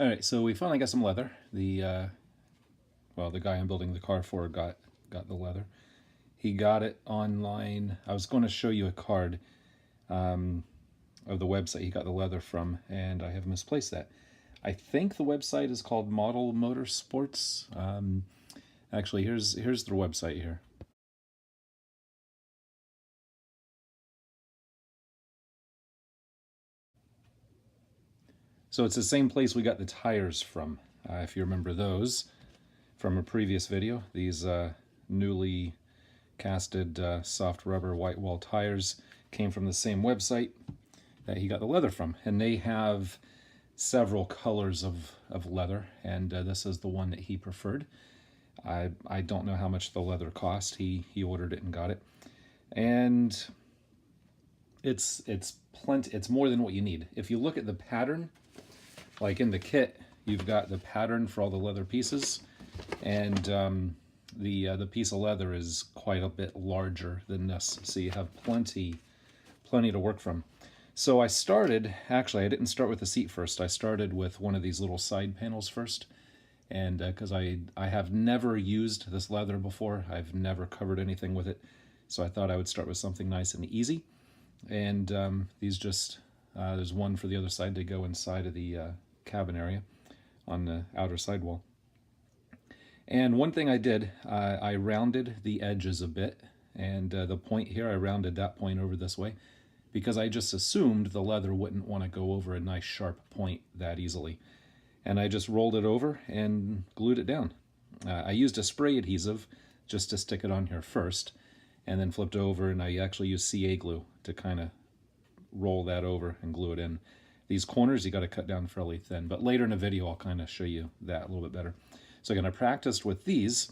All right, so we finally got some leather. The guy I'm building the car for got the leather. He got it online. I was going to show you a card of the website he got the leather from, and I have misplaced that. I think the website is called Model Motorsports. Actually, here's their website here. So it's the same place we got the tires from, if you remember those from a previous video. These newly casted soft rubber white wall tires came from the same website that he got the leather from. And they have several colors of leather, and this is the one that he preferred. I don't know how much the leather cost. He ordered it and got it. And it's plenty. It's more than what you need. If you look at the pattern, like in the kit, you've got the pattern for all the leather pieces, and the piece of leather is quite a bit larger than this, so you have plenty to work from. So I started, actually I didn't start with the seat first, I started with one of these little side panels first, and because I have never used this leather before, I've never covered anything with it, so I thought I would start with something nice and easy. And these just, there's one for the other side to go inside of the cabin area on the outer sidewall. And one thing I did, I rounded the edges a bit, and the point here, I rounded that point over this way, because I just assumed the leather wouldn't want to go over a nice sharp point that easily. And I just rolled it over and glued it down. I used a spray adhesive just to stick it on here first, and then flipped over, and I actually used CA glue to kind of roll that over and glue it in. These corners you got to cut down fairly thin, but later in the video I'll kind of show you that a little bit better. So again, I practiced with these,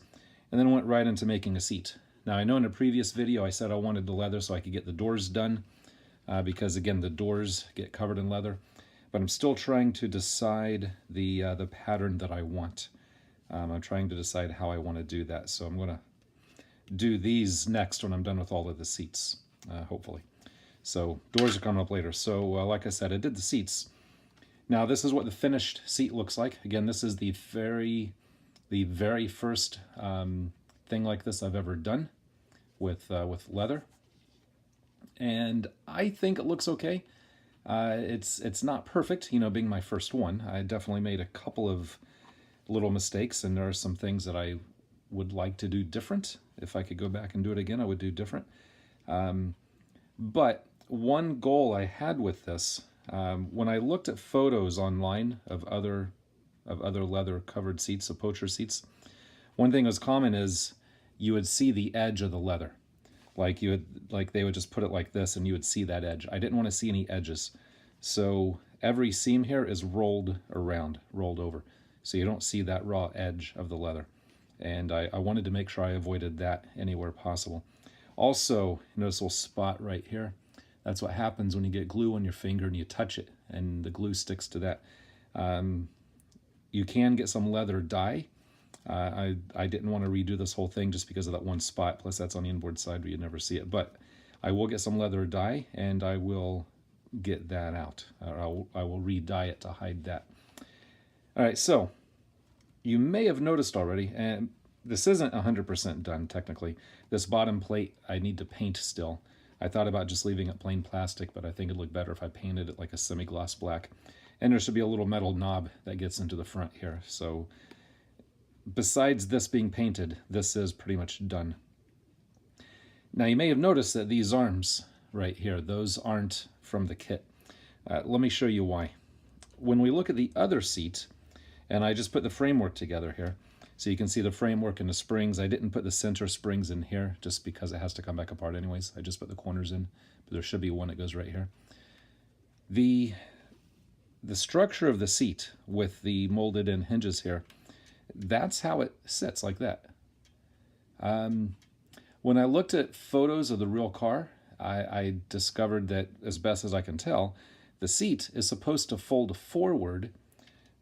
and then went right into making a seat. Now I know in a previous video I said I wanted the leather so I could get the doors done, because again the doors get covered in leather, but I'm still trying to decide the pattern that I want. I'm trying to decide how I want to do that, so I'm going to do these next when I'm done with all of the seats, hopefully. So doors are coming up later. So like I said, I did the seats. Now this is what the finished seat looks like. Again, this is the very first thing like this I've ever done with leather, and I think it looks okay. It's not perfect, you know, being my first one. I definitely made a couple of little mistakes, and there are some things that I would like to do different. If I could go back and do it again, I would do different. But one goal I had with this, when I looked at photos online of other leather covered seats, of Pocher seats, one thing that was common is you would see the edge of the leather. Like they would just put it like this and you would see that edge. I didn't want to see any edges. So every seam here is rolled over. So you don't see that raw edge of the leather. And I wanted to make sure I avoided that anywhere possible. Also, notice a little spot right here. That's what happens when you get glue on your finger and you touch it and the glue sticks to that. You can get some leather dye. I didn't want to redo this whole thing just because of that one spot, plus that's on the inboard side where you never see it. But I will get some leather dye and I will get that out. I will re-dye it to hide that. All right, so you may have noticed already, and this isn't 100% done technically. This bottom plate I need to paint still. I thought about just leaving it plain plastic, but I think it'd look better if I painted it like a semi-gloss black. And there should be a little metal knob that gets into the front here. So besides this being painted, this is pretty much done. Now you may have noticed that these arms right here, those aren't from the kit. Let me show you why. When we look at the other seat, and I just put the framework together here, so you can see the framework and the springs. I didn't put the center springs in here just because it has to come back apart anyways. I just put the corners in, but there should be one that goes right here. The structure of the seat with the molded in hinges here, that's how it sits, like that. When I looked at photos of the real car, I discovered that, as best as I can tell, the seat is supposed to fold forward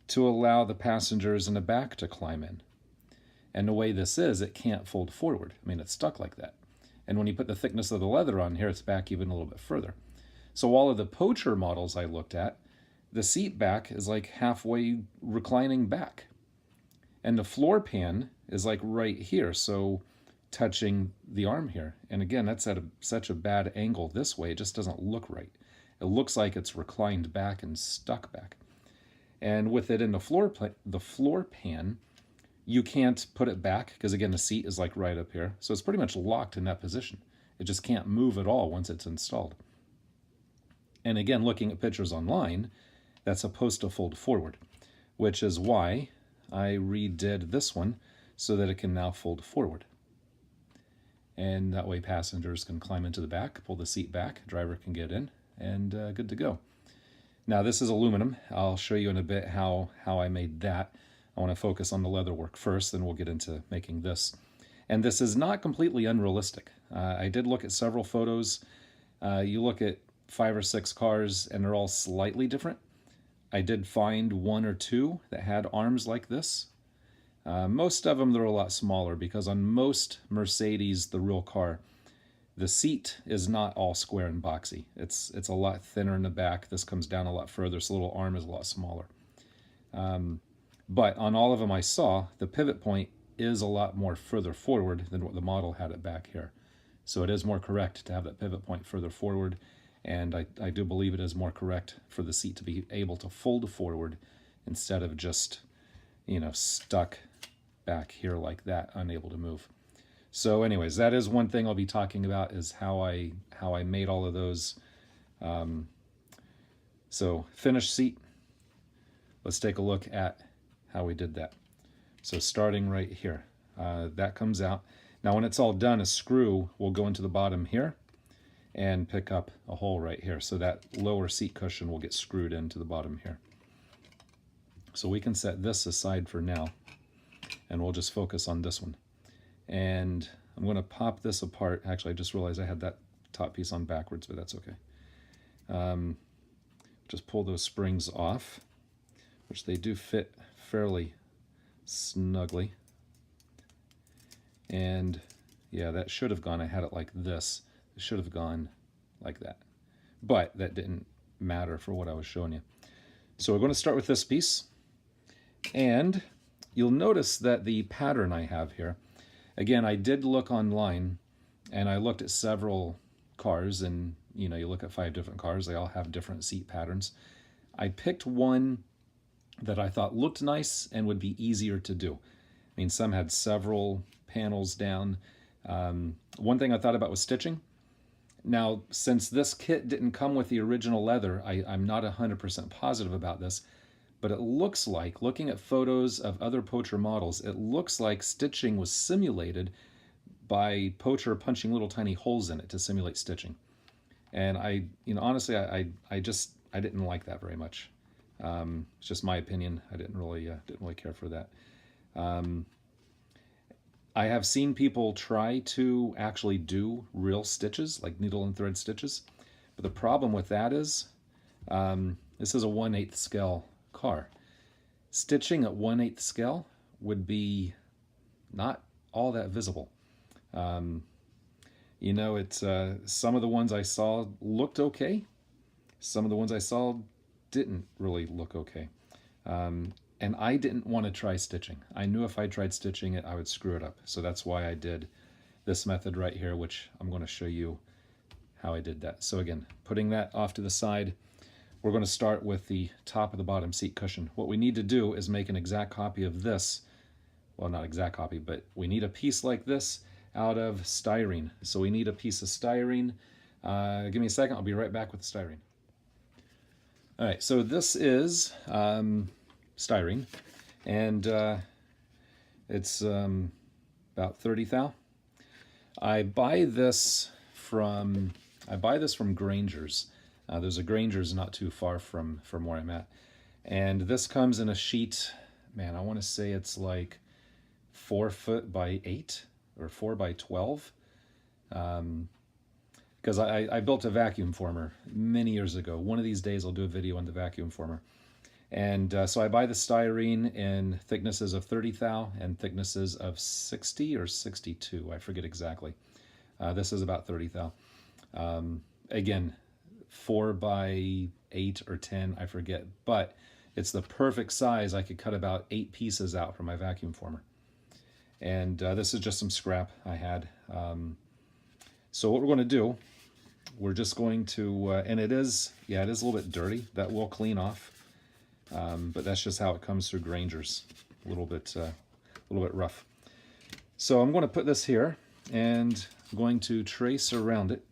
to allow the passengers in the back to climb in. And the way this is, it can't fold forward. I mean, it's stuck like that. And when you put the thickness of the leather on here, it's back even a little bit further. So all of the Pocher models I looked at, the seat back is like halfway reclining back. And the floor pan is like right here, so touching the arm here. And again, that's at such a bad angle this way, it just doesn't look right. It looks like it's reclined back and stuck back. And with it in the floor pan, you can't put it back because again, the seat is like right up here. So it's pretty much locked in that position. It just can't move at all once it's installed. And again, looking at pictures online, that's supposed to fold forward, which is why I redid this one so that it can now fold forward. And that way passengers can climb into the back, pull the seat back, driver can get in, and good to go. Now this is aluminum. I'll show you in a bit how I made that. I want to focus on the leather work first, then we'll get into making this. And this is not completely unrealistic. I did look at several photos. You look at 5 or 6 cars and they're all slightly different. I did find 1 or 2 that had arms like this. Most of them, they're a lot smaller because on most Mercedes, the real car, the seat is not all square and boxy. It's a lot thinner in the back. This comes down a lot further, so the little arm is a lot smaller. But on all of them I saw, the pivot point is a lot more further forward than what the model had it back here. So it is more correct to have that pivot point further forward, and I do believe it is more correct for the seat to be able to fold forward instead of just, you know, stuck back here like that, unable to move. So anyways, that is one thing I'll be talking about, is how I made all of those. So finished seat, let's take a look at how we did that. So starting right here, that comes out. Now when it's all done, a screw will go into the bottom here and pick up a hole right here. So that lower seat cushion will get screwed into the bottom here. So we can set this aside for now, and we'll just focus on this one. And I'm going to pop this apart. Actually, I just realized I had that top piece on backwards, but that's okay. Just pull those springs off, which they do fit fairly snugly. And yeah, that should have gone, I had it like this. It should have gone like that. But that didn't matter for what I was showing you. So we're going to start with this piece. And you'll notice that the pattern I have here, again, I did look online and I looked at several cars, and you know, you look at 5 different cars, they all have different seat patterns. I picked one that I thought looked nice and would be easier to do. I mean, some had several panels down. One thing I thought about was stitching. Now, since this kit didn't come with the original leather, I'm not 100% positive about this, but it looks like, looking at photos of other Pocher models, it looks like stitching was simulated by Pocher punching little tiny holes in it to simulate stitching. And honestly, I didn't like that very much. It's just my opinion. I didn't really care for that. I have seen people try to actually do real stitches, like needle and thread stitches, but the problem with that is, this is a 1/8 scale car. Stitching at 1/8 scale would be not all that visible. You know, it's some of the ones I saw looked okay. Some of the ones I saw didn't really look okay. And I didn't want to try stitching. I knew if I tried stitching it, I would screw it up. So that's why I did this method right here, which I'm going to show you how I did that. So again, putting that off to the side, we're going to start with the top of the bottom seat cushion. What we need to do is make an exact copy of this. Well, not exact copy, but we need a piece like this out of styrene. So we need a piece of styrene. Give me a second, I'll be right back with the styrene. All right, so this is styrene, and it's about 30 thou. I buy this from Granger's. There's a Granger's not too far from where I'm at, and this comes in a sheet. Man, I want to say it's like 4 foot by 8 or 4 by 12. Because I built a vacuum former many years ago. One of these days I'll do a video on the vacuum former. And so I buy the styrene in thicknesses of 30 thou and thicknesses of 60 or 62. I forget exactly. This is about 30 thou. Again, 4 by 8 or 10, I forget, but it's the perfect size. I could cut about 8 pieces out from my vacuum former. And this is just some scrap I had. So what we're going to do, we're just going to, and it is a little bit dirty. That will clean off, but that's just how it comes through Granger's. A little bit rough. So I'm going to put this here, and I'm going to trace around it.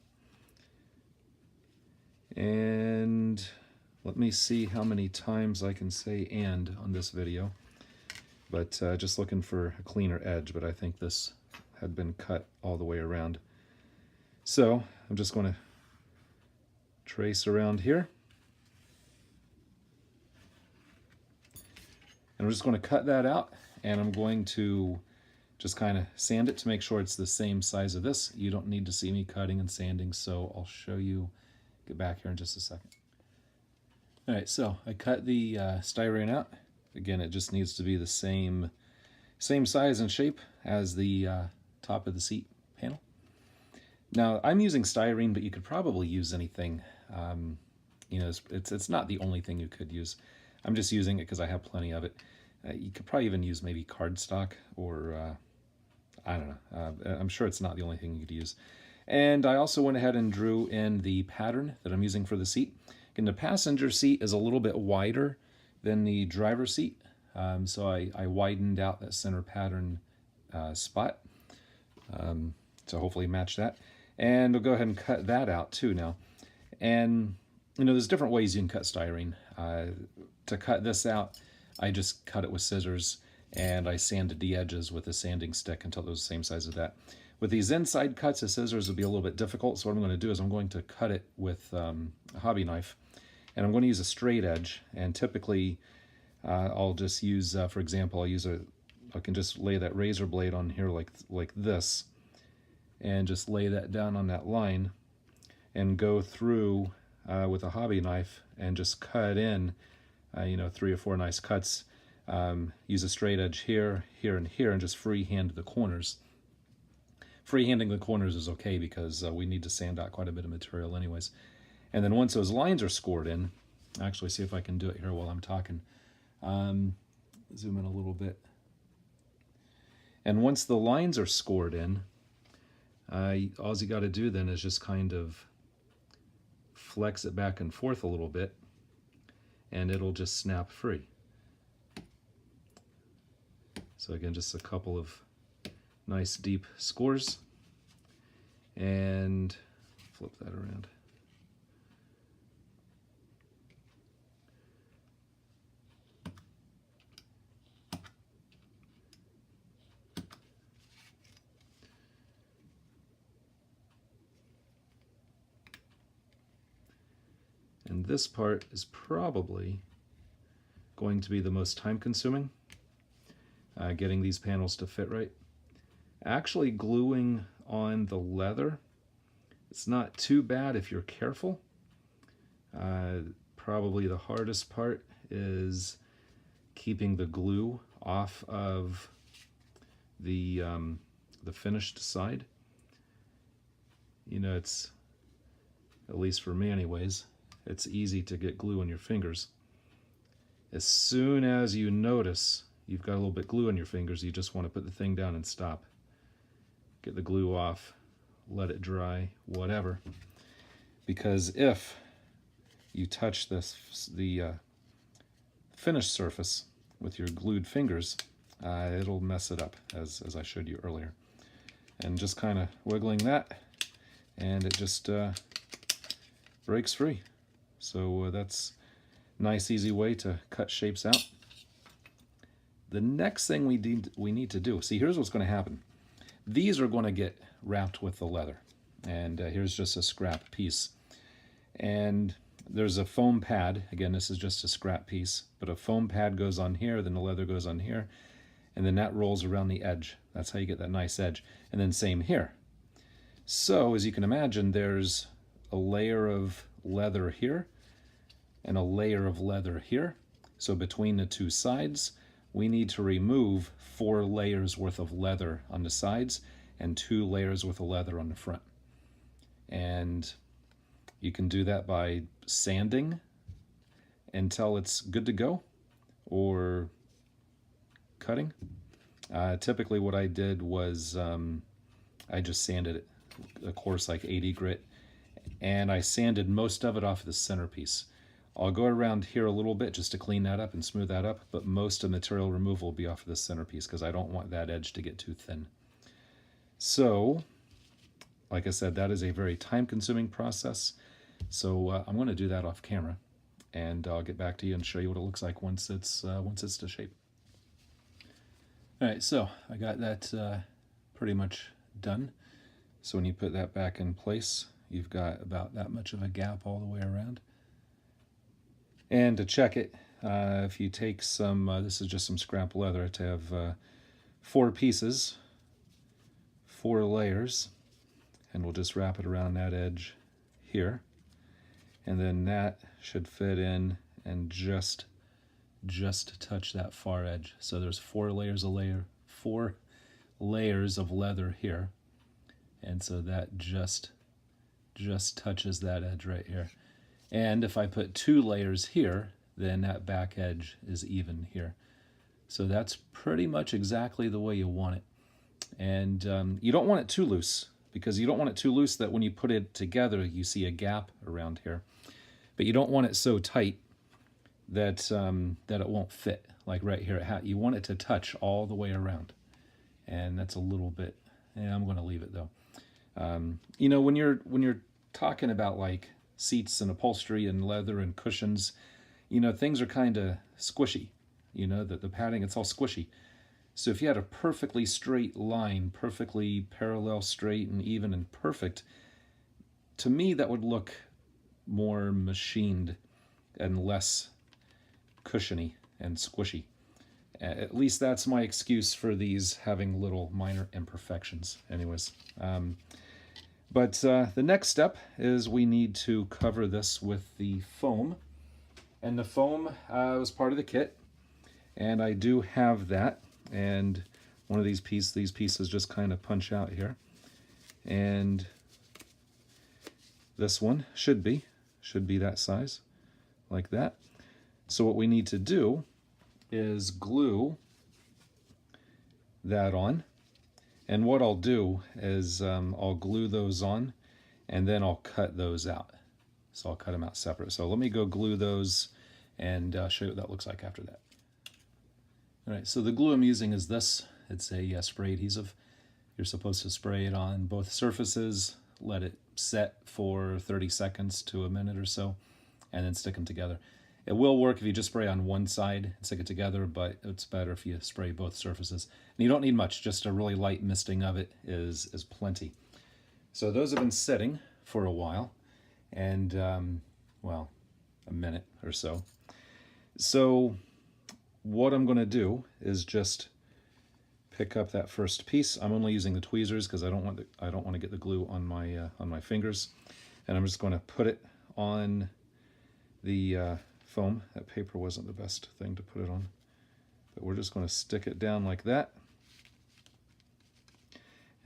And let me see how many times I can say "and" on this video. But just looking for a cleaner edge, but I think this had been cut all the way around. So I'm just going to trace around here. And I'm just going to cut that out, and I'm going to just kind of sand it to make sure it's the same size of this. You don't need to see me cutting and sanding, so I'll show you. Get back here in just a second. All right, so I cut the styrene out. Again, it just needs to be the same size and shape as the top of the seat panel. Now, I'm using styrene, but you could probably use anything. You know, it's not the only thing you could use. I'm just using it because I have plenty of it. You could probably even use maybe cardstock or I don't know. I'm sure it's not the only thing you could use. And I also went ahead and drew in the pattern that I'm using for the seat. Again, the passenger seat is a little bit wider than the driver's seat, so I widened out that center pattern spot to hopefully match that. And we'll go ahead and cut that out too now. And you know, there's different ways you can cut styrene. To cut this out, I just cut it with scissors, and I sanded the edges with a sanding stick until it was the same size as that. With these inside cuts, the scissors will be a little bit difficult, so what I'm going to do is I'm going to cut it with a hobby knife, and I'm going to use a straight edge. And typically, I'll just use, for example, I can just lay that razor blade on here like this, and just lay that down on that line, and go through with a hobby knife and just cut in, you know, 3 or 4 nice cuts. Use a straight edge here, here, and here, and just freehand the corners. Freehanding the corners is okay because we need to sand out quite a bit of material anyways. And then once those lines are scored in, actually see if I can do it here while I'm talking. Zoom in a little bit. And once the lines are scored in, all you got to do then is just kind of flex it back and forth a little bit, and it'll just snap free. So again, just a couple of nice deep scores, and flip that around. And this part is probably going to be the most time consuming, getting these panels to fit right. Actually gluing on the leather, it's not too bad if you're careful. Probably the hardest part is keeping the glue off of the finished side. You know, it's, at least for me anyways, it's easy to get glue on your fingers. As soon as you notice you've got a little bit glue on your fingers, you just want to put the thing down and stop. Get the glue off, let it dry, whatever. Because if you touch the finished surface with your glued fingers, it'll mess it up, as I showed you earlier. And just kind of wiggling that, and it just breaks free. So that's a nice, easy way to cut shapes out. The next thing we need to do, see, here's what's going to happen. These are going to get wrapped with the leather, and here's just a scrap piece. And there's a foam pad. Again, this is just a scrap piece, but a foam pad goes on here, then the leather goes on here, and then that rolls around the edge. That's how you get that nice edge. And then same here. So as you can imagine, there's a layer of leather here and a layer of leather here. So between the two sides, we need to remove 4 layers worth of leather on the sides and 2 layers worth of leather on the front. And you can do that by sanding until it's good to go or cutting. Typically what I did was I just sanded it, a coarse like 80 grit, and I sanded most of it off the centerpiece. I'll go around here a little bit just to clean that up and smooth that up, but most of the material removal will be off of the centerpiece because I don't want that edge to get too thin. So, like I said, that is a very time-consuming process. So I'm going to do that off camera, and I'll get back to you and show you what it looks like once it's to shape. All right, so I got that pretty much done. So when you put that back in place, you've got about that much of a gap all the way around. And to check it, if you take some, this is just some scrap leather, to have 4 pieces, 4 layers, and we'll just wrap it around that edge here. And then that should fit in and just touch that far edge. So there's 4 layers of leather here. And so that just touches that edge right here. And if I put 2 layers here, then that back edge is even here. So that's pretty much exactly the way you want it. And you don't want it too loose, because you don't want it too loose that when you put it together, you see a gap around here. But you don't want it so tight that, that it won't fit, like right here. You want it to touch all the way around. And that's a little bit, I'm going to leave it though. You know, when you're talking about like seats and upholstery and leather and cushions, you know, things are kind of squishy. You know, the padding, it's all squishy. So if you had a perfectly straight line, perfectly parallel, straight and even and perfect, to me that would look more machined and less cushiony and squishy. At least that's my excuse for these having little minor imperfections. Anyways, but the next step is we need to cover this with the foam. And the foam was part of the kit, and I do have that. And one of these pieces just kind of punch out here. And this one should be that size, like that. So what we need to do is glue that on. And what I'll do is I'll glue those on, and then I'll cut those out. So I'll cut them out separate. So let me go glue those and show you what that looks like after that. All right, so the glue I'm using is this. It's a spray adhesive. You're supposed to spray it on both surfaces, let it set for 30 seconds to a minute or so, and then stick them together. It will work if you just spray on one side and stick it together, but it's better if you spray both surfaces. And you don't need much, just a really light misting of it is plenty. So those have been sitting for a while, and well, a minute or so. So what I'm going to do is just pick up that first piece. I'm only using the tweezers because I don't want to get the glue on my fingers, and I'm just going to put it on the foam. That paper wasn't the best thing to put it on, but we're just going to stick it down like that,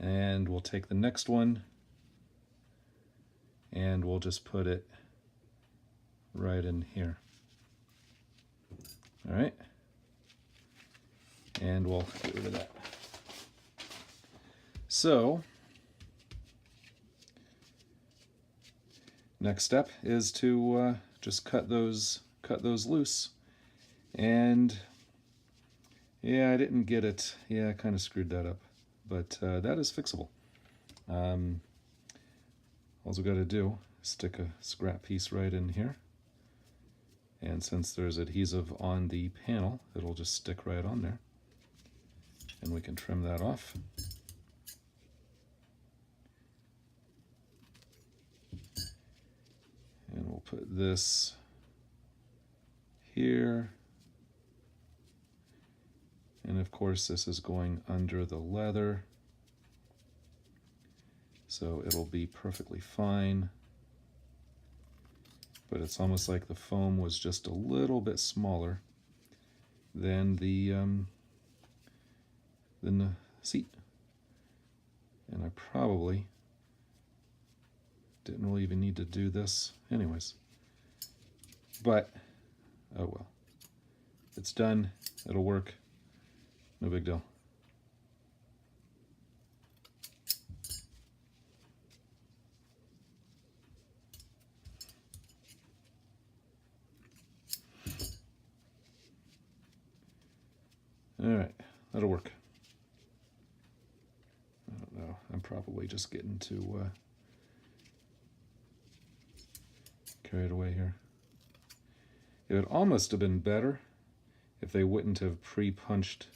and we'll take the next one and we'll just put it right in here. All right, and we'll get rid of that. So next step is to just cut those loose. And yeah, I didn't get it. Yeah, I kind of screwed that up, but that is fixable. All we got to do is stick a scrap piece right in here, and since there's adhesive on the panel, it'll just stick right on there, and we can trim that off. And we'll put this here. And of course this is going under the leather, so it'll be perfectly fine. But it's almost like the foam was just a little bit smaller than the seat. And I probably didn't really even need to do this anyways. But Oh well. It's done. It'll work. No big deal. All right, that'll work. I don't know. I'm probably just getting too carried away here. It would almost have been better if they wouldn't have pre-punched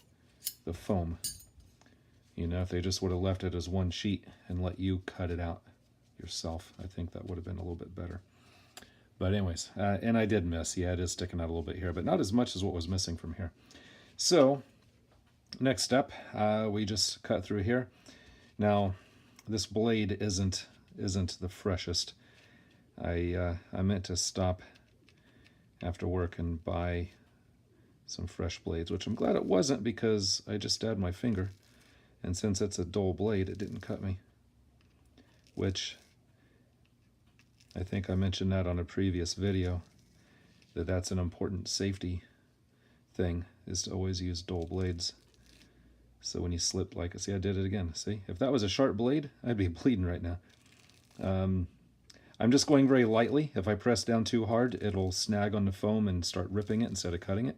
the foam. You know, if they just would have left it as one sheet and let you cut it out yourself. I think that would have been a little bit better. But anyways, and I did miss. Yeah, it is sticking out a little bit here, but not as much as what was missing from here. So, next step, we just cut through here. Now, this blade isn't the freshest. I meant to stop after work and buy some fresh blades, which I'm glad it wasn't because I just stabbed my finger. And since it's a dull blade, it didn't cut me. Which, I think I mentioned that on a previous video, that's an important safety thing, is to always use dull blades. So when you slip, like, see, I did it again. See, if that was a sharp blade, I'd be bleeding right now. I'm just going very lightly. If I press down too hard, it'll snag on the foam and start ripping it instead of cutting it.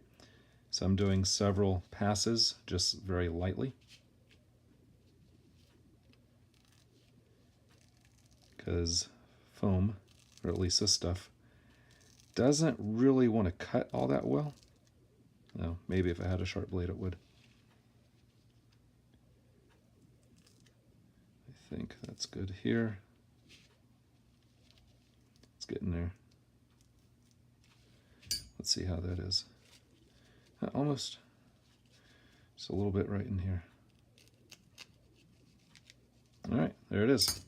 So I'm doing several passes, just very lightly. Because foam, or at least this stuff, doesn't really want to cut all that well. No, maybe if I had a sharp blade it would. I think that's good here. It's getting there. Let's see how that is. Almost. Just a little bit right in here. All right, there it is.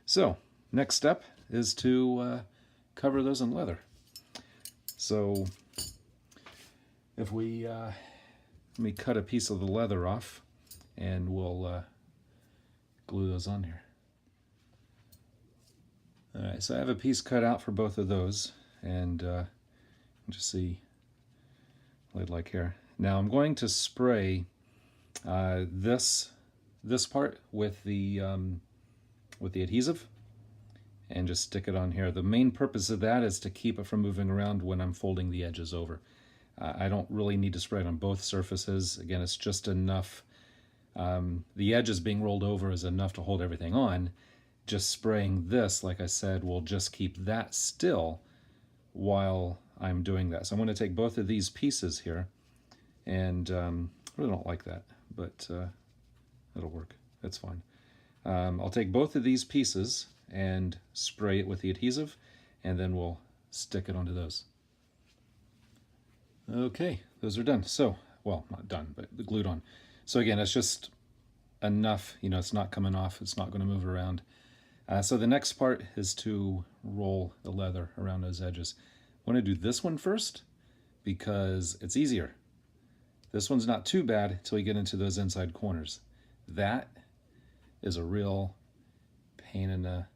So, next step is to cover those in leather. So, if we let me cut a piece of the leather off, and we'll glue those on here. All right, so I have a piece cut out for both of those, and just see what I'd like here. Now I'm going to spray this part with the adhesive, and just stick it on here. The main purpose of that is to keep it from moving around when I'm folding the edges over. I don't really need to spray it on both surfaces. Again, it's just enough. The edges being rolled over is enough to hold everything on. Just spraying this, like I said, will just keep that still while I'm doing that. So I'm going to take both of these pieces here, and I really don't like that, but it'll work. It's fine. I'll take both of these pieces and spray it with the adhesive, and then we'll stick it onto those. Okay, those are done. So, well, not done, but glued on. So again, it's just enough, you know, it's not coming off, it's not going to move around. So the next part is to roll the leather around those edges. I want to do this one first because it's easier. This one's not too bad until you get into those inside corners. That is a real pain in the...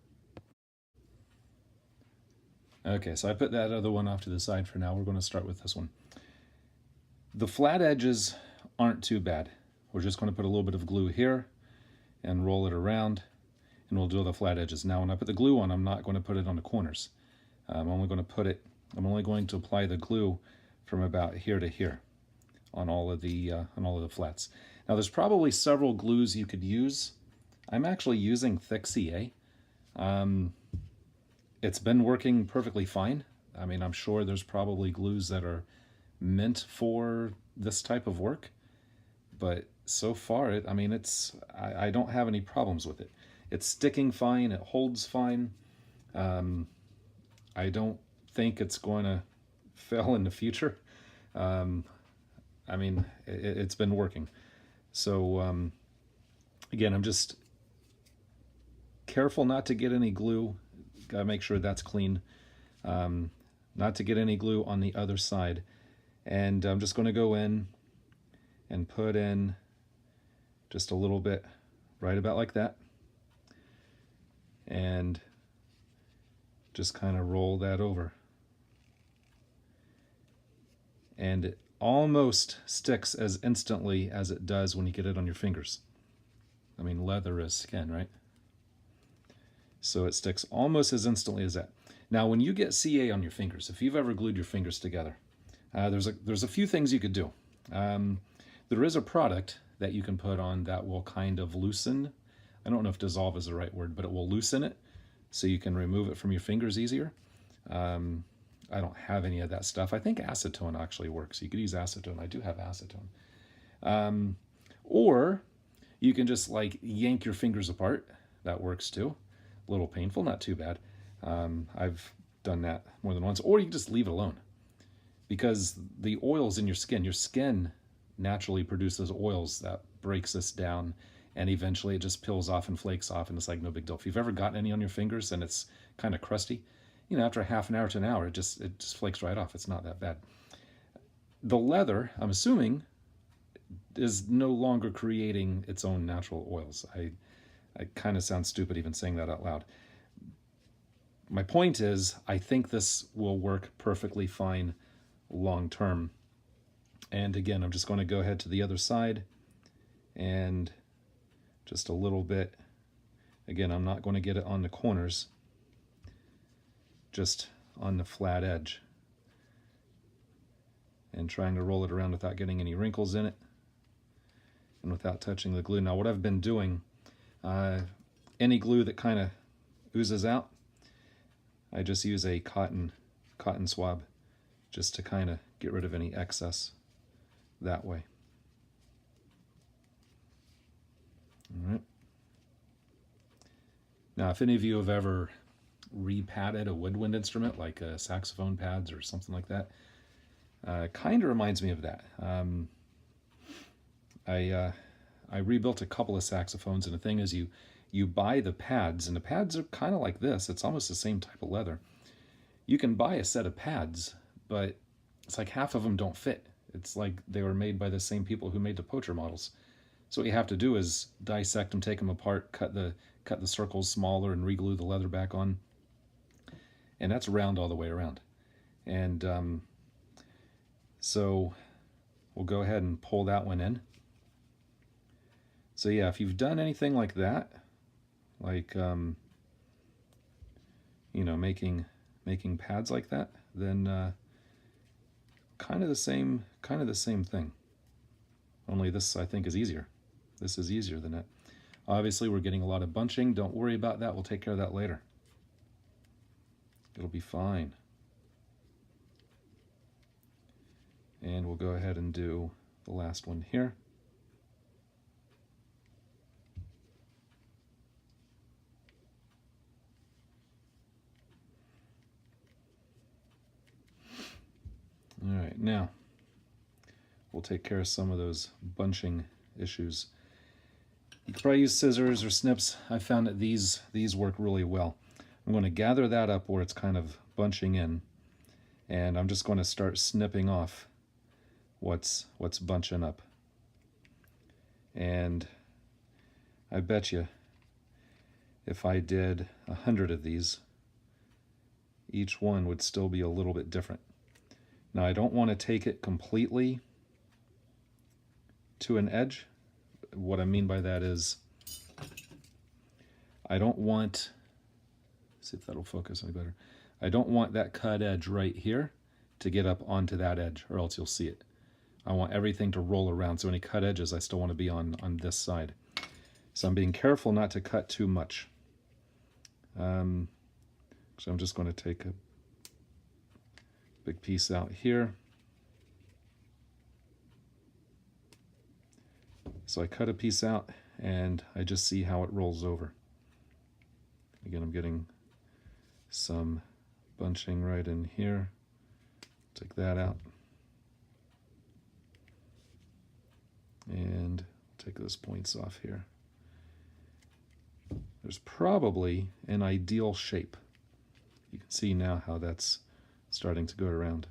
Okay, so I put that other one off to the side for now. We're going to start with this one. The flat edges aren't too bad. We're just going to put a little bit of glue here and roll it around, and we'll do the flat edges. Now when I put the glue on, I'm not going to put it on the corners. I'm only going to apply the glue from about here to here on all of the flats. Now there's probably several glues you could use. I'm actually using thick CA. It's been working perfectly fine. I mean, I'm sure there's probably glues that are meant for this type of work, but so far, I don't have any problems with it. It's sticking fine, it holds fine. I don't think it's going to fail in the future. I mean, it's been working. So, again, I'm just careful not to get any glue. Gotta make sure that's clean. Not to get any glue on the other side. And I'm just going to go in and put in just a little bit, right about like that. And just kind of roll that over. and it almost sticks as instantly as it does when you get it on your fingers. I mean, leather is skin, right? So it sticks almost as instantly as that. Now, when you get CA on your fingers, if you've ever glued your fingers together, there's a few things you could do. There is a product that you can put on that will kind of loosen. I don't know if dissolve is the right word, but it will loosen it so you can remove it from your fingers easier. I don't have any of that stuff. I think acetone actually works. You could use acetone. I do have acetone. Or you can just like yank your fingers apart. That works too. A little painful, not too bad. I've done that more than once. Or you can just leave it alone, because the oils in your skin naturally produces oils that breaks this down, and eventually it just peels off and flakes off, and it's like no big deal. If you've ever gotten any on your fingers and it's kind of crusty, you know, after a half an hour to an hour, it just flakes right off. It's not that bad. The leather, I'm assuming, is no longer creating its own natural oils. I kind of sound stupid even saying that out loud. My point is, I think this will work perfectly fine long term. And again, I'm just going to go ahead to the other side and just a little bit. Again, I'm not going to get it on the corners, just on the flat edge, and trying to roll it around without getting any wrinkles in it and without touching the glue. Now, what I've been doing, any glue that kind of oozes out, I just use a cotton swab just to kind of get rid of any excess that way. All right. Now, if any of you have ever repadded a woodwind instrument, like saxophone pads or something like that, kind of reminds me of that. I rebuilt a couple of saxophones, and the thing is, you buy the pads, and the pads are kind of like this. It's almost the same type of leather. You can buy a set of pads, but it's like half of them don't fit. It's like they were made by the same people who made the Pocher models. So what you have to do is dissect them, take them apart, cut the circles smaller, and re-glue the leather back on. And that's round all the way around. And so we'll go ahead and pull that one in. So yeah, if you've done anything like that, like you know, making pads like that, then kind of the same thing. Only this, I think, is easier. This is easier than that. Obviously, we're getting a lot of bunching. Don't worry about that. We'll take care of that later. It'll be fine. And we'll go ahead and do the last one here. All right, now we'll take care of some of those bunching issues. You could probably use scissors or snips. I found that these work really well. I'm going to gather that up where it's kind of bunching in, and I'm just going to start snipping off what's bunching up. And I bet you if I did 100 of these, each one would still be a little bit different. Now, I don't want to take it completely to an edge. What I mean by that is, I don't want, see if that'll focus any better. I don't want that cut edge right here to get up onto that edge, or else you'll see it. I want everything to roll around, so any cut edges I still want to be on this side. So I'm being careful not to cut too much. So I'm just going to take a big piece out here. So I cut a piece out, and I just see how it rolls over. Again, I'm getting some bunching right in here. Take that out. And take those points off here. There's probably an ideal shape. You can see now how that's starting to go around.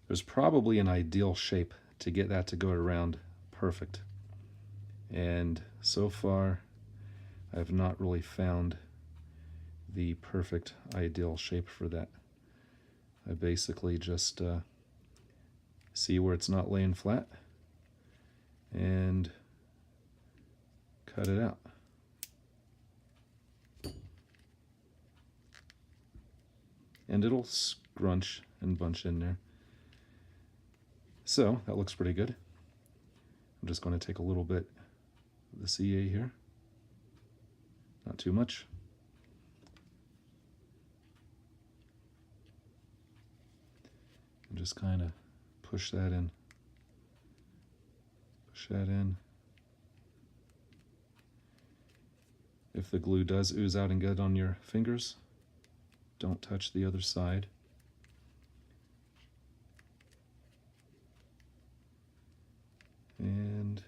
There's probably an ideal shape to get that to go around perfect. And so far, I've not really found the perfect ideal shape for that. I basically just see where it's not laying flat, and cut it out. And it'll scrunch and bunch in there. So that looks pretty good. I'm just going to take a little bit of the CA here, not too much. And just kind of push that in. Push that in. If the glue does ooze out and get on your fingers, don't touch the other side. And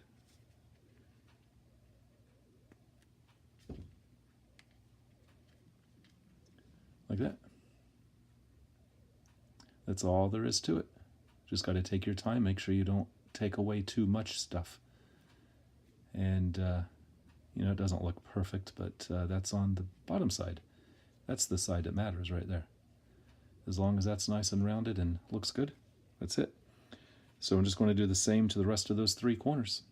like that. That's all there is to it. Just got to take your time, make sure you don't take away too much stuff. And you know, it doesn't look perfect, but that's on the bottom side. That's the side that matters right there. As long as that's nice and rounded and looks good, that's it. So I'm just going to do the same to the rest of those 3 corners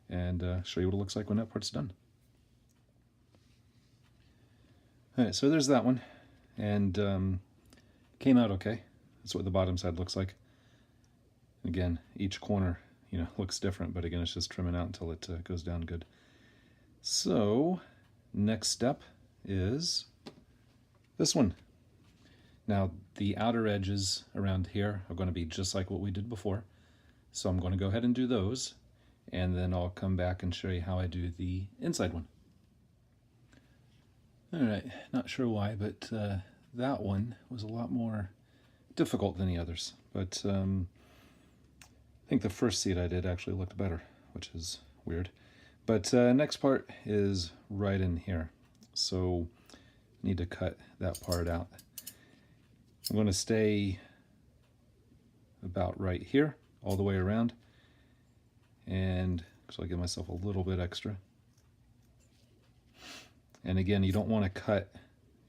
and show you what it looks like when that part's done. Alright, so there's that one, and came out okay. That's what the bottom side looks like. Again, each corner, you know, looks different, but again, it's just trimming out until it goes down good. So, next step is this one. Now, the outer edges around here are going to be just like what we did before. So I'm going to go ahead and do those, and then I'll come back and show you how I do the inside one. Alright, not sure why, but that one was a lot more difficult than the others. But I think the first seat I did actually looked better, which is weird. But next part is right in here. So I need to cut that part out. I'm going to stay about right here, all the way around. And so I give myself a little bit extra. And again, you don't want to cut.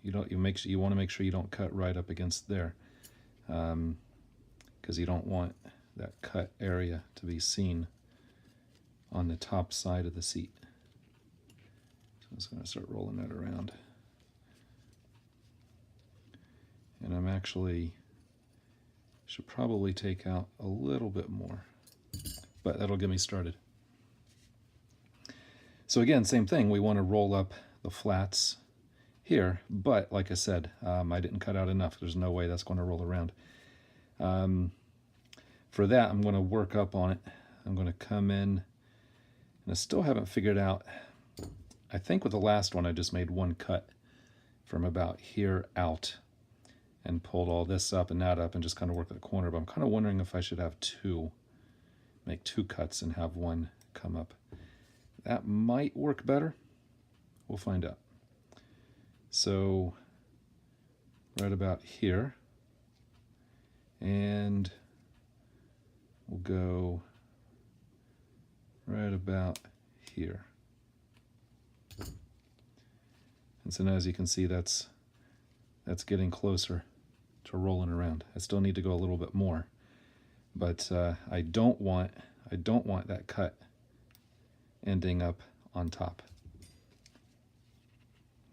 You want to make sure you don't cut right up against there, because you don't want that cut area to be seen on the top side of the seat. So I'm just going to start rolling that around. And I'm actually should probably take out a little bit more, but that'll get me started. So again, same thing, we want to roll up the flats here, but like I said, I didn't cut out enough. There's no way that's going to roll around. For that, I'm going to work up on it. I'm going to come in, and I still haven't figured out, I think with the last one I just made one cut from about here out and pulled all this up and that up and just kind of worked the corner, but I'm kind of wondering if I should have make two cuts and have one come up. That might work better. We'll find out. So right about here, and we'll go right about here. And so now, as you can see, that's getting closer to rolling around. I still need to go a little bit more, but I don't want that cut ending up on top.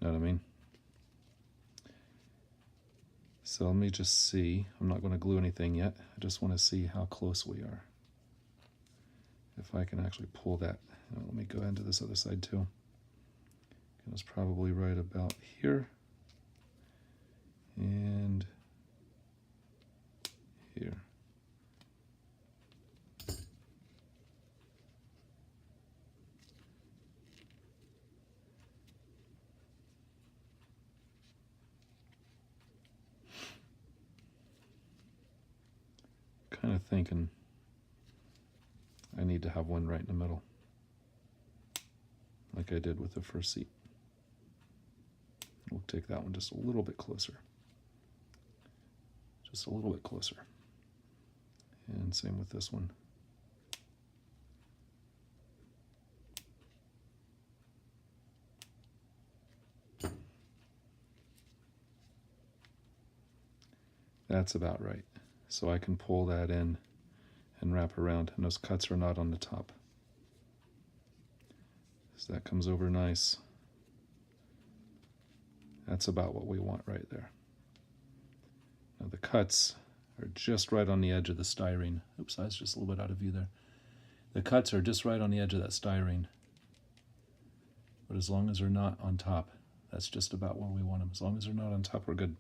Know what I mean? So let me just see. I'm not going to glue anything yet. I just want to see how close we are. If I can actually pull that. Let me go into this other side too. It's probably right about here. And here. Kind of thinking I need to have one right in the middle, like I did with the first seat. We'll take that one just a little bit closer. Just a little bit closer. And same with this one. That's about right. So I can pull that in and wrap around, and those cuts are not on the top. So that comes over nice. That's about what we want right there. Now the cuts are just right on the edge of the styrene. Oops, I was just a little bit out of view there. The cuts are just right on the edge of that styrene. But as long as they're not on top, that's just about where we want them. As long as they're not on top, we're good.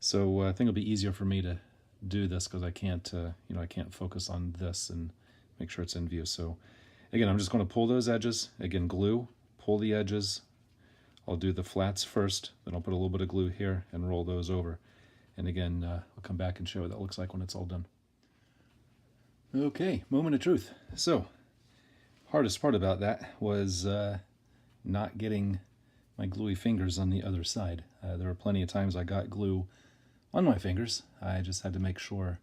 So I think it'll be easier for me to do this because I can't, I can't focus on this and make sure it's in view. So again, I'm just going to pull those edges. Again, glue, pull the edges. I'll do the flats first, then I'll put a little bit of glue here and roll those over. And again, I'll come back and show what that looks like when it's all done. Okay, moment of truth. So, hardest part about that was not getting my gluey fingers on the other side. There were plenty of times I got glue on my fingers. I just had to make sure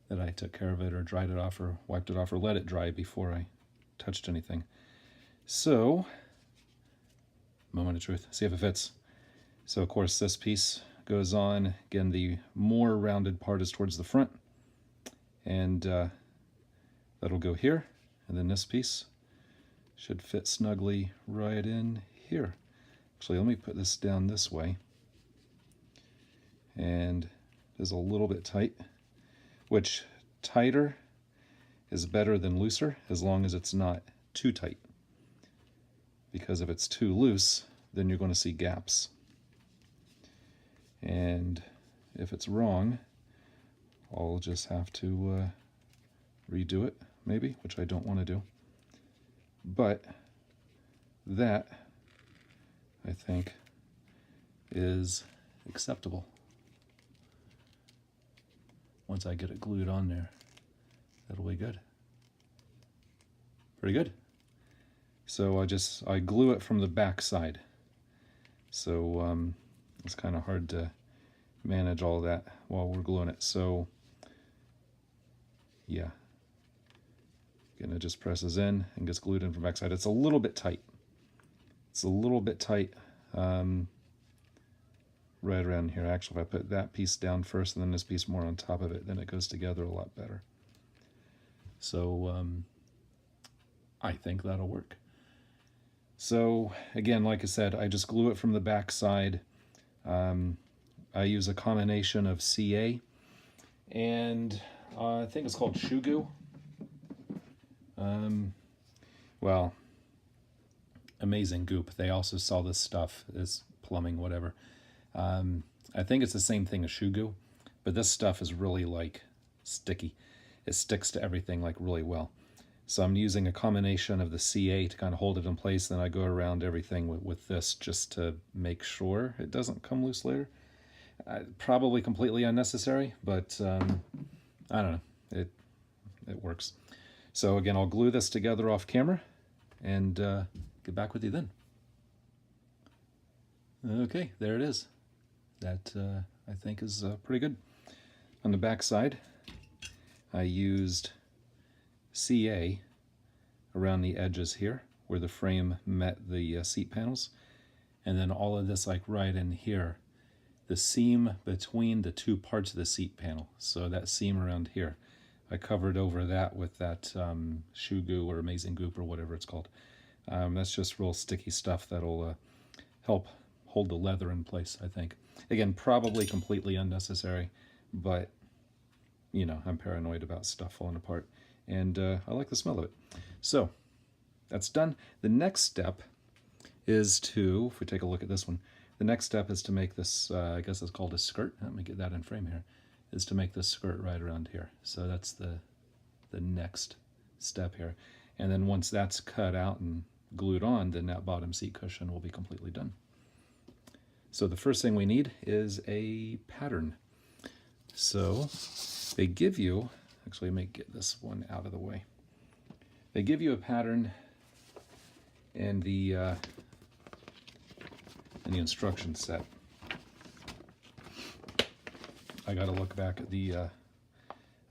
that I took care of it or dried it off or wiped it off or let it dry before I touched anything. So, moment of truth. See if it fits. So of course this piece goes on. Again, the more rounded part is towards the front. And that'll go here. And then this piece should fit snugly right in here. Actually, let me put this down this way. And it is a little bit tight, which tighter is better than looser as long as it's not too tight. Because if it's too loose, then you're going to see gaps. And if it's wrong, I'll just have to redo it, maybe, which I don't want to do. But that, I think, is acceptable. Once I get it glued on there, that'll be good. Pretty good. So I glue it from the back side. So it's kind of hard to manage all that while we're gluing it. So yeah, again, it just presses in and gets glued in from the back side. It's a little bit tight. It's a little bit tight right around here. Actually, if I put that piece down first and then this piece more on top of it, then it goes together a lot better. So I think that'll work. So again, like I said, I just glue it from the back side. I use a combination of CA and I think it's called shoe goo. Well, Amazing Goop. They also sell this stuff as plumbing, whatever. I think it's the same thing as shoe goo, but this stuff is really like sticky. It sticks to everything like really well. So I'm using a combination of the CA to kind of hold it in place, then I go around everything with this just to make sure it doesn't come loose later. Probably completely unnecessary, but I don't know, it works. So again, I'll glue this together off camera and get back with you then. Okay, there it is. That I think is pretty good. On the back side, I used CA around the edges here where the frame met the seat panels, and then all of this like right in here, the seam between the two parts of the seat panel. So that seam around here, I covered over that with that shoe goo or Amazing Goop or whatever it's called. That's just real sticky stuff that'll help hold the leather in place, I think. Again, probably completely unnecessary, but you know, I'm paranoid about stuff falling apart, and I like the smell of it. So that's done. The next step is to, if we take a look at this one, the next step is to make this, I guess it's called a skirt. Let me get that in frame here. Is to make this skirt right around here. So that's the next step here. And then once that's cut out and glued on, then that bottom seat cushion will be completely done. So the first thing we need is a pattern. So they give you, actually let me get this one out of the way. They give you a pattern in the instruction set. I gotta look back at the,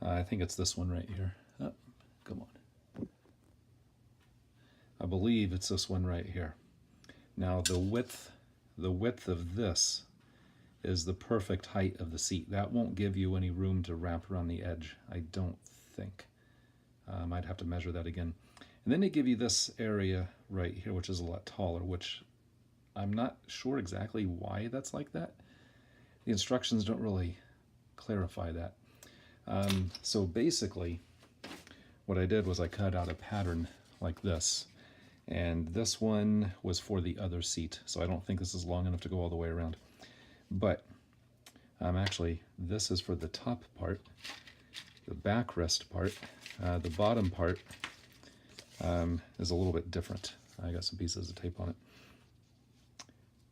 I think it's this one right here. Oh, come on. I believe it's this one right here. Now the width of this is the perfect height of the seat. That won't give you any room to wrap around the edge, I don't think. I'd have to measure that again. And then they give you this area right here, which is a lot taller, which I'm not sure exactly why that's like that. The instructions don't really clarify that. So basically, what I did was I cut out a pattern like this. And this one was for the other seat, so I don't think this is long enough to go all the way around. But actually, this is for the top part, the backrest part. The bottom part is a little bit different. I got some pieces of tape on it.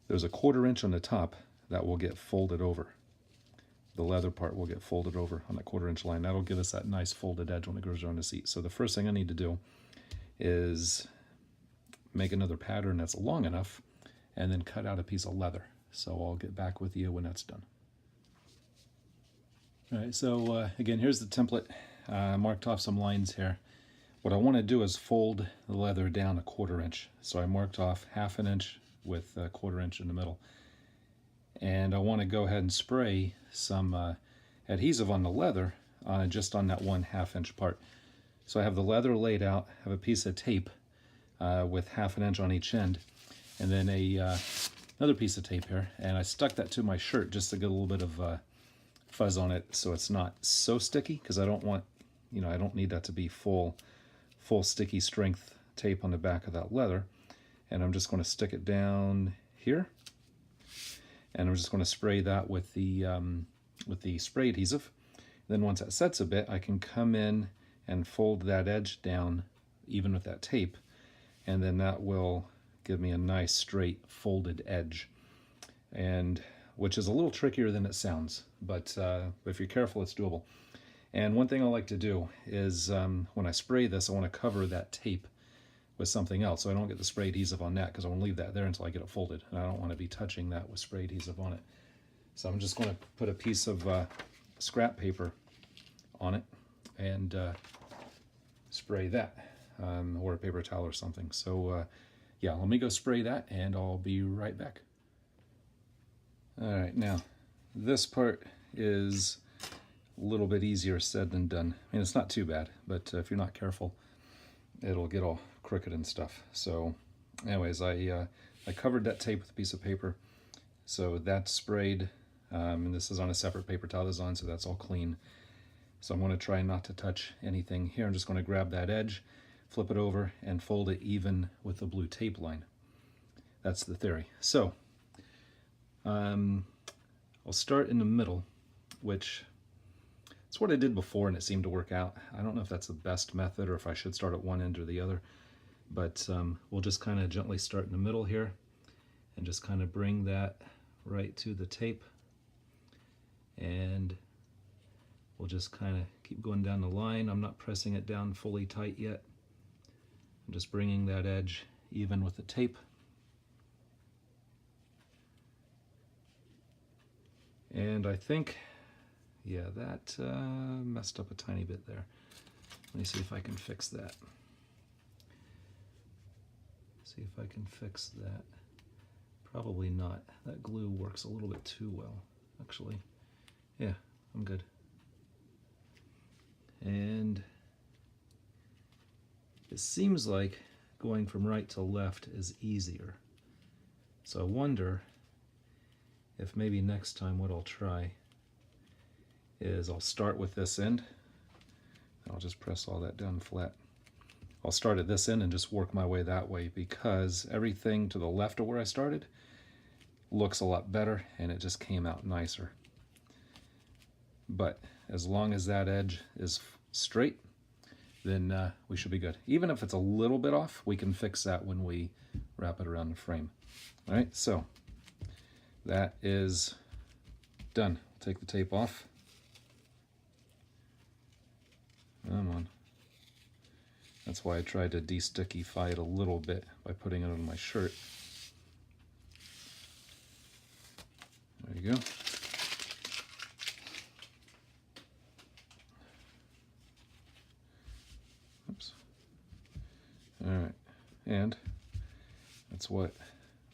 There's a 1/4 inch on the top that will get folded over. The leather part will get folded over on that 1/4 inch line. That'll give us that nice folded edge when it goes around the seat. So the first thing I need to do is make another pattern that's long enough and then cut out a piece of leather. So I'll get back with you when that's done. All right, so again, here's the template. Marked off some lines here. What I want to do is fold the leather down a 1/4 inch. So I marked off 1/2 inch with a 1/4 inch in the middle. And I want to go ahead and spray some adhesive on the leather just on that 1/2 inch part. So I have the leather laid out, have a piece of tape with 1/2 inch on each end, and then another piece of tape here, and I stuck that to my shirt just to get a little bit of fuzz on it so it's not so sticky, because I don't want, I don't need that to be full sticky strength tape on the back of that leather. And I'm just going to stick it down here, and I'm just going to spray that with the spray adhesive. Then once that sets a bit, I can come in and fold that edge down even with that tape, and then that will give me a nice straight folded edge, and which is a little trickier than it sounds, but if you're careful, it's doable. And one thing I like to do is when I spray this, I want to cover that tape with something else so I don't get the spray adhesive on that, because I want to leave that there until I get it folded, and I don't want to be touching that with spray adhesive on it. So I'm just going to put a piece of scrap paper on it and spray that, or a paper towel or something. So yeah, let me go spray that and I'll be right back. All right, now this part is a little bit easier said than done. I mean, it's not too bad, but if you're not careful, it'll get all crooked and stuff. So anyways, I covered that tape with a piece of paper, so that's sprayed, and this is on a separate paper towel design, so that's all clean. So I'm going to try not to touch anything here. I'm just going to grab that edge, flip it over, and fold it even with the blue tape line. That's the theory. So I'll start in the middle, which it's what I did before and it seemed to work out. I don't know if that's the best method or if I should start at one end or the other, but we'll just kind of gently start in the middle here and just kind of bring that right to the tape, and we'll just kind of keep going down the line. I'm not pressing it down fully tight yet. I'm just bringing that edge even with the tape. And I think, yeah, that messed up a tiny bit there. Let me see if I can fix that. See if I can fix that. Probably not. That glue works a little bit too well, actually. Yeah, I'm good. And it seems like going from right to left is easier. So I wonder if maybe next time what I'll try is I'll start with this end. I'll just press all that down flat. I'll start at this end and just work my way that way, because everything to the left of where I started looks a lot better and it just came out nicer. But as long as that edge is straight, then we should be good. Even if it's a little bit off, we can fix that when we wrap it around the frame. All right, so that is done. Take the tape off. Come on. That's why I tried to de-stickify it a little bit by putting it on my shirt. There you go. Oops. All right, and that's what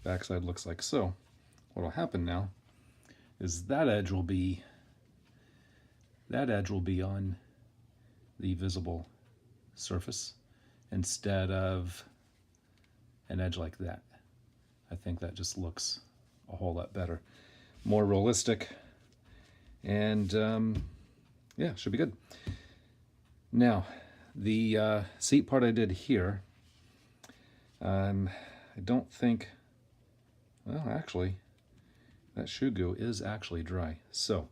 backside looks like. So what will happen now is that edge will be on the visible surface instead of an edge like that. I think that just looks a whole lot better, more realistic, and yeah, should be good. Now, the seat part I did here, I don't think, well, actually, that shoe goo is actually dry. So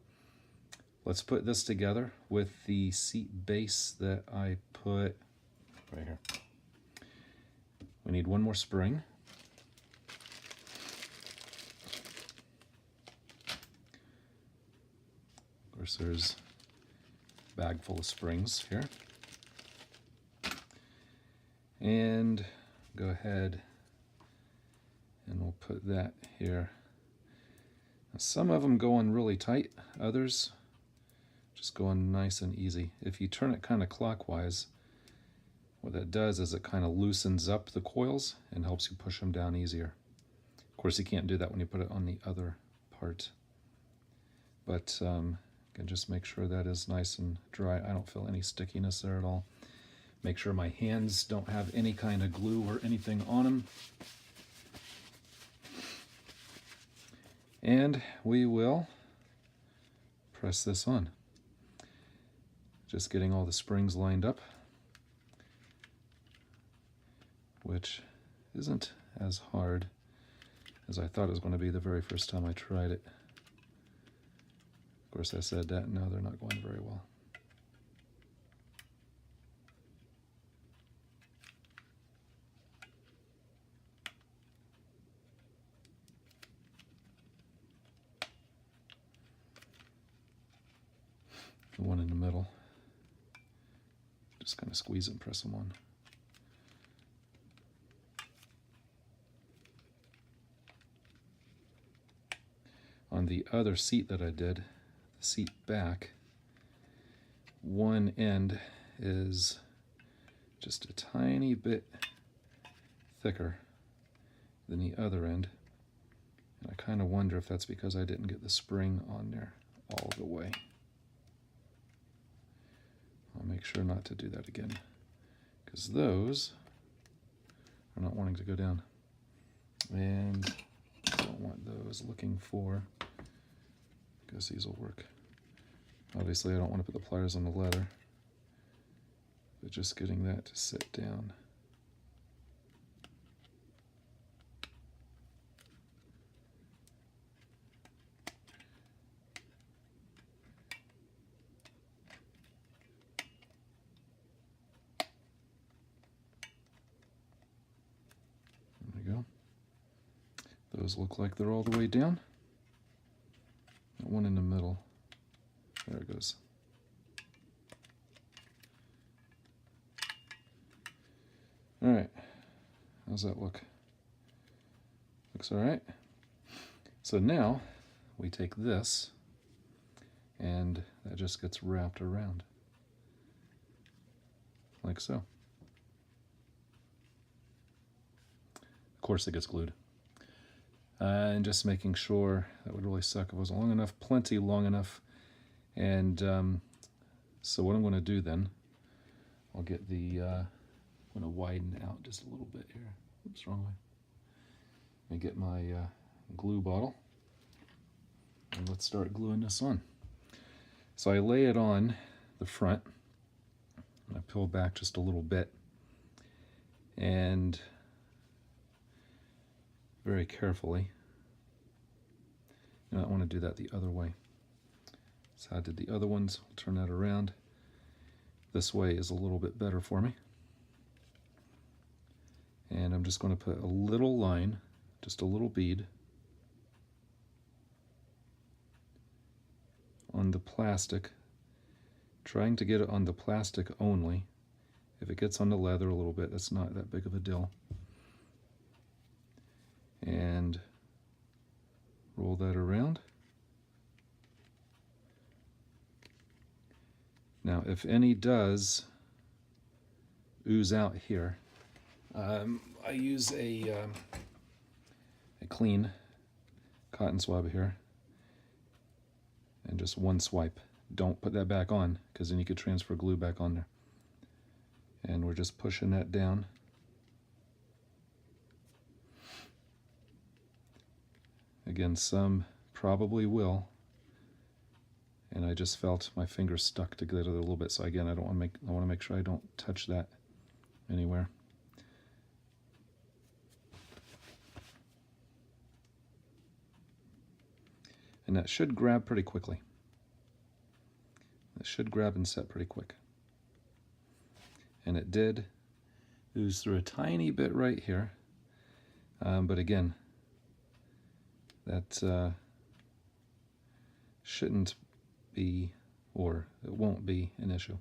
let's put this together with the seat base that I put right here. We need one more spring. Of course, there's a bag full of springs here. And go ahead and we'll put that here. Now, some of them go on really tight, others just go on nice and easy. If you turn it kind of clockwise, what that does is it kind of loosens up the coils and helps you push them down easier. Of course, you can't do that when you put it on the other part. But you can just make sure that is nice and dry. I don't feel any stickiness there at all. Make sure my hands don't have any kind of glue or anything on them. And we will press this on. Just getting all the springs lined up, which isn't as hard as I thought it was going to be the very first time I tried it. Of course, I said that, no, they're not going very well. The one in the middle, just kind of squeeze and press them on. On the other seat that I did, the seat back, one end is just a tiny bit thicker than the other end. And I kind of wonder if that's because I didn't get the spring on there all the way. I'll make sure not to do that again, because those are not wanting to go down. And I don't want those. Looking for, I guess these will work. Obviously I don't want to put the pliers on the leather, but just getting that to sit down. There we go. Those look like they're all the way down. That one in the middle. There it goes. All right, how's that look? Looks all right. So now we take this and that just gets wrapped around like so. Of course it gets glued. And just making sure, that would really suck if it wasn't long enough, plenty long enough. And so what I'm going to do then, I'll get the, I'm going to widen out just a little bit here. Oops, wrong way. Let me get my glue bottle, and let's start gluing this on. So I lay it on the front, and I peel back just a little bit, and very carefully, you know, I want to do that the other way. So I did the other ones, I'll turn that around. This way is a little bit better for me. And I'm just going to put a little line, just a little bead, on the plastic, trying to get it on the plastic only. If it gets on the leather a little bit, that's not that big of a deal. And roll that around. Now, if any does ooze out here, I use a clean cotton swab here, and just one swipe. Don't put that back on, because then you could transfer glue back on there. we're just pushing that down. Again, some probably will, and I just felt my fingers stuck together a little bit. So again, I want to make sure I don't touch that anywhere. And that should grab pretty quickly. It should grab and set pretty quick. And it did ooze through a tiny bit right here. But again, that shouldn't be, or it won't be, an issue.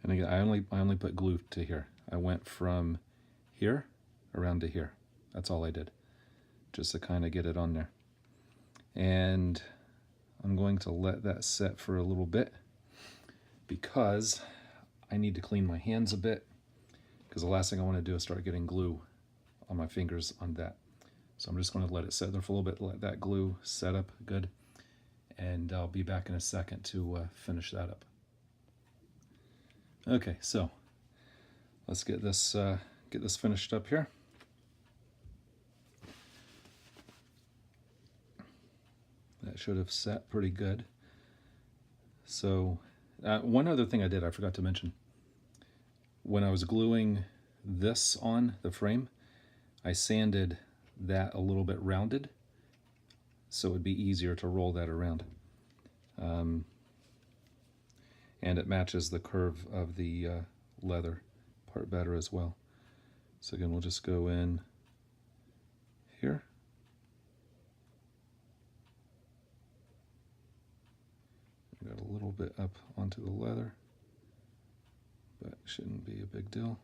And again, I only put glue to here. I went from here around to here. That's all I did, just to kind of get it on there. And I'm going to let that set for a little bit because I need to clean my hands a bit, because the last thing I want to do is start getting glue on my fingers on that. So I'm just going to let it set there for a little bit, let that glue set up good, and I'll be back in a second to finish that up. Okay, so let's get this finished up here. That should have set pretty good. So one other thing I did, I forgot to mention. When I was gluing this on the frame, I sanded that a little bit rounded, so it would be easier to roll that around. And it matches the curve of the leather part better as well. So again, we'll just go in here. We got a little bit up onto the leather, but shouldn't be a big deal.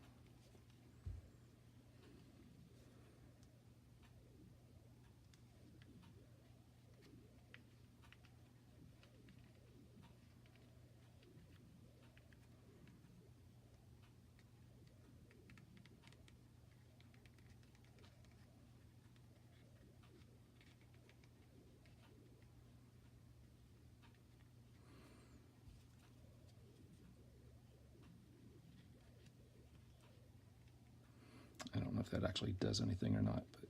I don't know if that actually does anything or not, but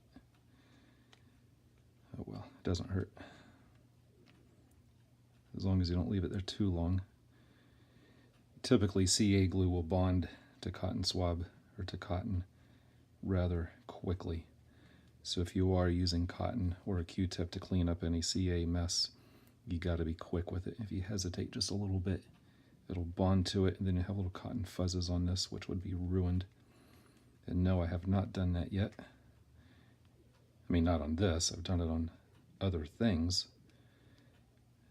oh well, it doesn't hurt. As long as you don't leave it there too long. Typically, CA glue will bond to cotton swab or to cotton rather quickly. So if you are using cotton or a Q-tip to clean up any CA mess, you got to be quick with it. If you hesitate just a little bit, it'll bond to it, and then you have little cotton fuzzes on this, which would be ruined. And no, I have not done that yet. I mean, not on this. I've done it on other things,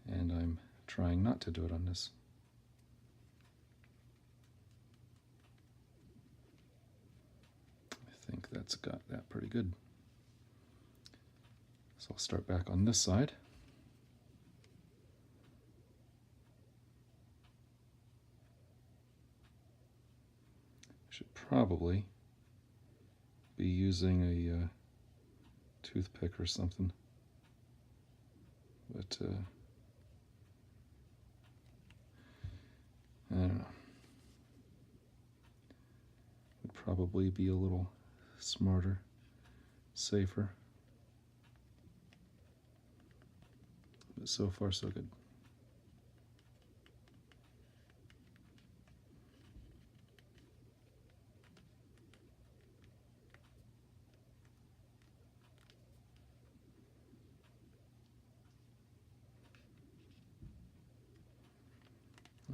and I'm trying not to do it on this. I think that's got that pretty good. So I'll start back on this side. Should probably be using a toothpick or something, but I don't know. Would probably be a little smarter, safer, but so far so good.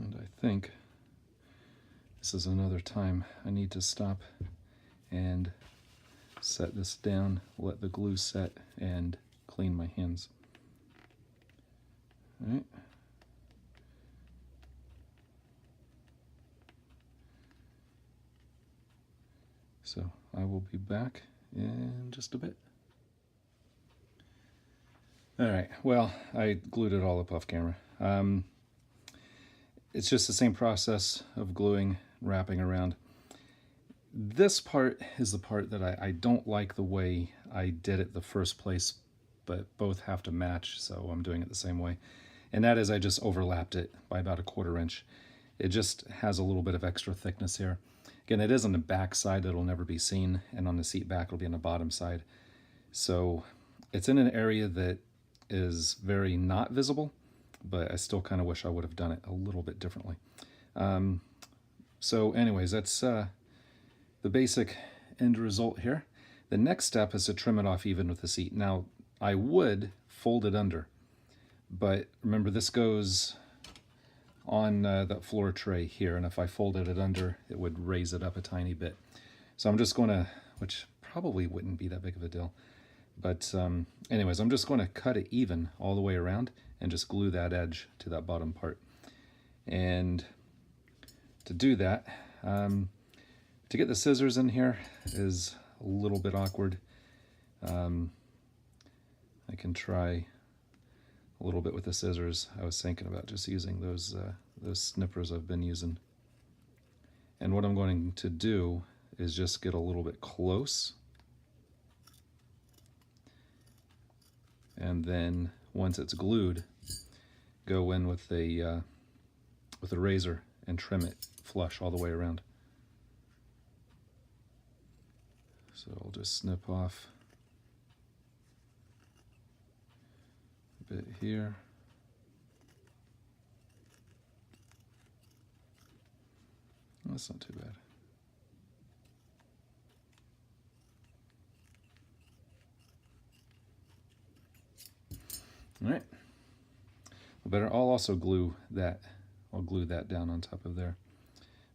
And I think this is another time I need to stop and set this down, let the glue set, and clean my hands. All right. So I will be back in just a bit. All right, well, I glued it all up off camera. It's just the same process of gluing, wrapping around. This part is the part that I don't like the way I did it the first place, but both have to match, so I'm doing it the same way. And that is, I just overlapped it by about 1/4 inch. It just has a little bit of extra thickness here. Again, it is on the back side that'll never be seen, and on the seat back it'll be on the bottom side. So it's in an area that is very not visible, but I still kind of wish I would have done it a little bit differently. So anyways, that's the basic end result here. The next step is to trim it off even with the seat. Now, I would fold it under, but remember this goes on that floor tray here, and if I folded it under, it would raise it up a tiny bit. So I'm just going to, which probably wouldn't be that big of a deal, but anyways, I'm just going to cut it even all the way around and just glue that edge to that bottom part. And to do that, to get the scissors in here is a little bit awkward. I can try a little bit with the scissors. I was thinking about just using those snippers I've been using. And what I'm going to do is just get a little bit close. And then once it's glued, go in with a razor and trim it flush all the way around. So I'll just snip off a bit here. That's not too bad. All right. Well, I'll also glue that. I'll glue that down on top of there.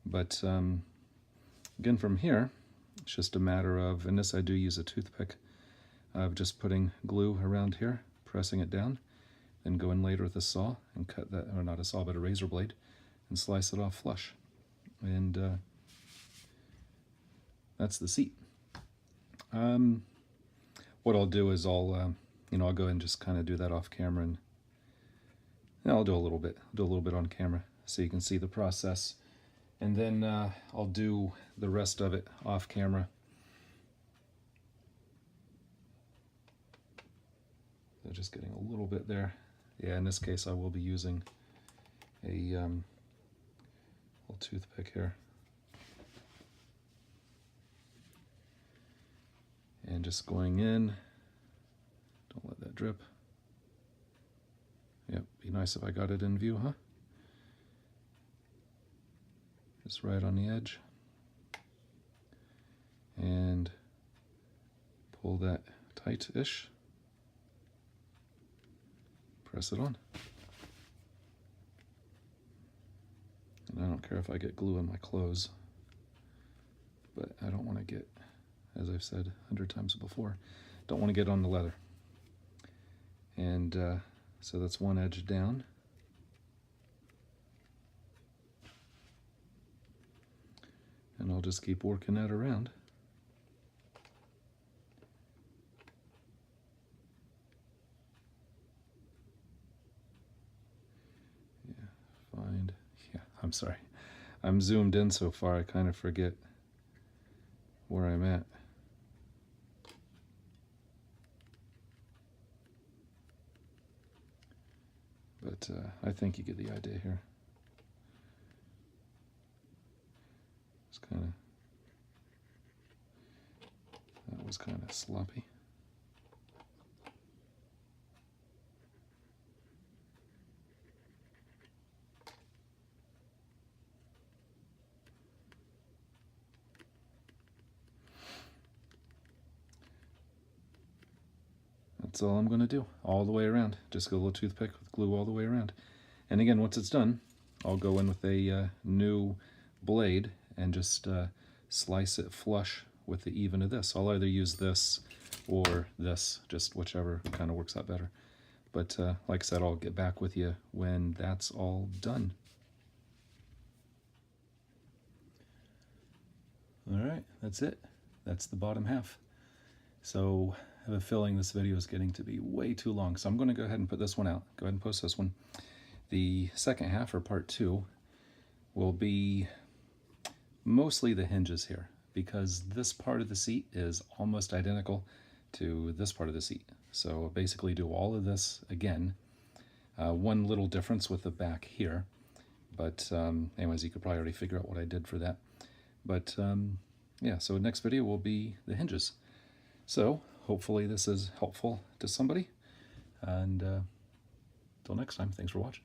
But again, from here, it's just a matter of, and this I do use a toothpick, of just putting glue around here, pressing it down, then go in later with a saw and cut that, or not a saw, but a razor blade, and slice it off flush. And that's the seat. What I'll do is I'll go ahead and just kind of do that off camera, and I'll do a little bit on camera so you can see the process. And then I'll do the rest of it off camera. So just getting a little bit there. Yeah, in this case I will be using a little toothpick here. And just going in, don't let that drip. Yep, be nice if I got it in view, huh? Just right on the edge. And pull that tight-ish. Press it on. And I don't care if I get glue on my clothes, but I don't want to get, as I've said 100 times before, don't want to get on the leather. And so that's one edge down. And I'll just keep working that around. Yeah, I'm sorry. I'm zoomed in so far I kind of forget where I'm at. But I think you get the idea here. It's that was kind of sloppy. That's all I'm going to do, all the way around. Just get a little toothpick with glue all the way around. And again, once it's done, I'll go in with a new blade and just slice it flush with the even of this. I'll either use this or this, just whichever kind of works out better. But like I said, I'll get back with you when that's all done. All right, that's it. That's the bottom half. So I have a feeling this video is getting to be way too long, so I'm going to go ahead and put this one out. Go ahead and post this one. The second half, or part 2, will be mostly the hinges here, because this part of the seat is almost identical to this part of the seat. So basically do all of this again. One little difference with the back here, but anyways, you could probably already figure out what I did for that. But yeah, so next video will be the hinges. So hopefully this is helpful to somebody, and until next time, thanks for watching.